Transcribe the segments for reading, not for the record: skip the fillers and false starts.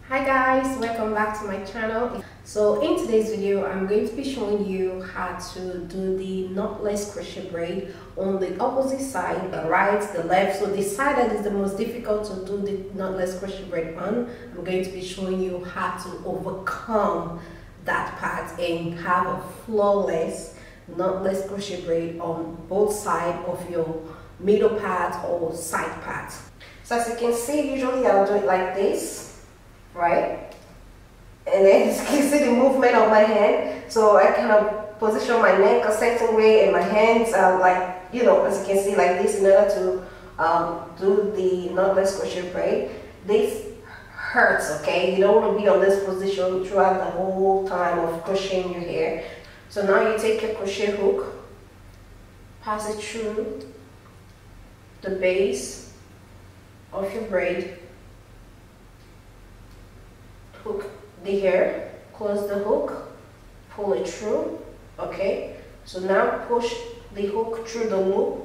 Hi guys, welcome back to my channel. So in today's video I'm going to be showing you how to do the knotless crochet braid on the opposite side, the right, the left. So the side that is the most difficult to do the knotless crochet braid on, I'm going to be showing you how to overcome that part and have a flawless knotless crochet braid on both sides of your middle part or side part. So as you can see, usually I'll do it like this, right? And then you can see the movement of my hand, so I kind of position my neck a certain way and my hands are like, you know, as you can see, like this, in order to do the knotless crochet braid. This hurts, okay? You don't want to be on this position throughout the whole time of crocheting your hair. So now you take your crochet hook, pass it through the base of your braid, hook the hair, close the hook, pull it through. Okay, so now push the hook through the loop,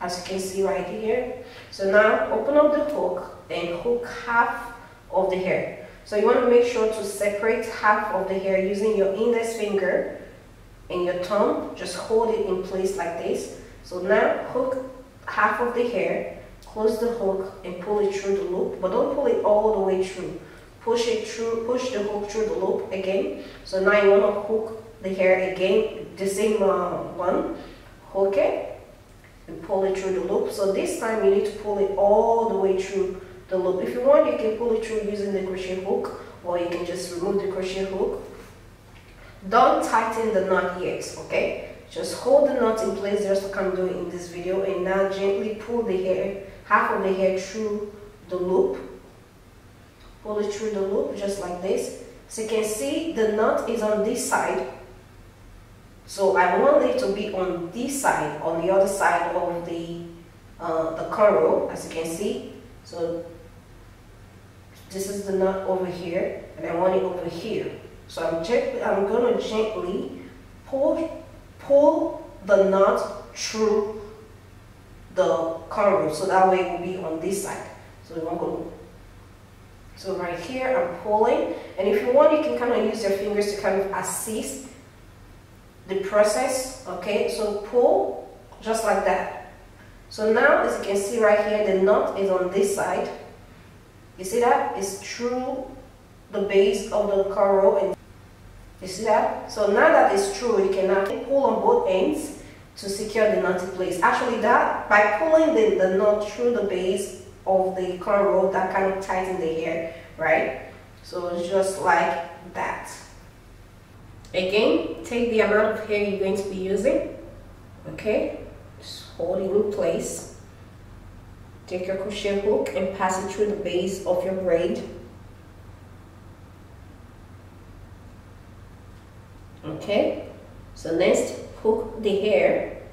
as you can see right here. So now open up the hook and hook half of the hair. So you want to make sure to separate half of the hair using your index finger and your thumb. Just hold it in place like this. So now hook half of the hair, close the hook and pull it through the loop, but don't pull it all the way through. Push it through, push the hook through the loop again. So now you want to hook the hair again, the same one, hook it and pull it through the loop. So this time you need to pull it all the way through the loop. If you want, you can pull it through using the crochet hook, or you can just remove the crochet hook. Don't tighten the knot yet, okay? Just hold the knot in place just like I'm doing in this video, and now gently pull the hair, half of the hair through the loop. Pull it through the loop just like this. So you can see the knot is on this side. So I want it to be on this side, on the other side of the cornrow, as you can see. So this is the knot over here, and I want it over here. So I'm going to gently pull the knot through the cornrow, so that way it will be on this side. So we won't go. So right here I'm pulling, and if you want, you can kind of use your fingers to kind of assist the process. Okay, so pull just like that. So now, as you can see right here, the knot is on this side. You see that? It's through the base of the cornrow, and you see that? So now that it's true, you can now pull on both ends to secure the knot in place. Actually, that by pulling the knot through the base of the cornrow, that kind of tightens the hair, right? So it's just like that. Again, take the amount of hair you're going to be using. Okay, just hold it in place. Take your crochet hook and pass it through the base of your braid. Okay, so next, hook the hair,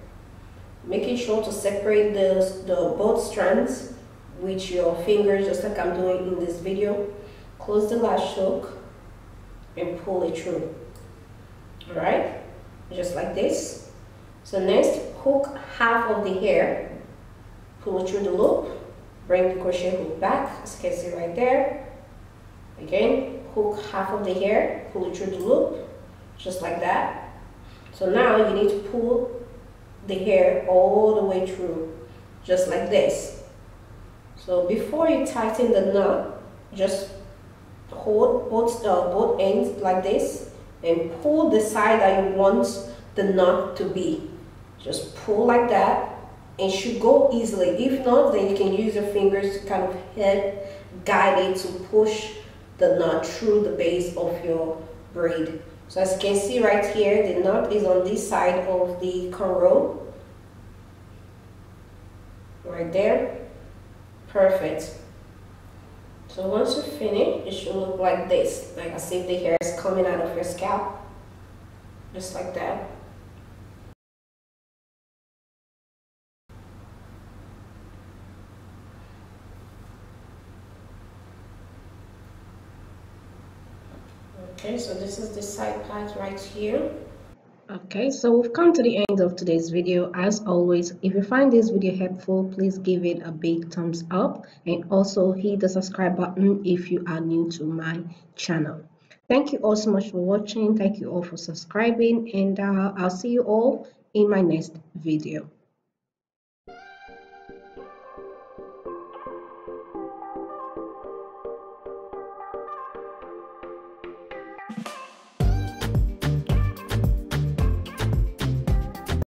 making sure to separate the both strands with your fingers, just like I'm doing in this video. Close the lash hook and pull it through. Alright, just like this. So next, hook half of the hair, pull it through the loop, bring the crochet hook back, as you can see right there. Again, hook half of the hair, pull it through the loop, just like that. So now you need to pull the hair all the way through, just like this. So before you tighten the knot, just hold both ends like this and pull the side that you want the knot to be. Just pull like that, and it should go easily. If not, then you can use your fingers to kind of help guide it to push the knot through the base of your braid. So as you can see right here, the knot is on this side of the cornrow, right there. Perfect. So once you finish, it should look like this, like as if the hair is coming out of your scalp, just like that. Okay, so this is the side part right here. Okay, so we've come to the end of today's video. As always, if you find this video helpful, please give it a big thumbs up and also hit the subscribe button if you are new to my channel. Thank you all so much for watching. Thank you all for subscribing, and I'll see you all in my next video.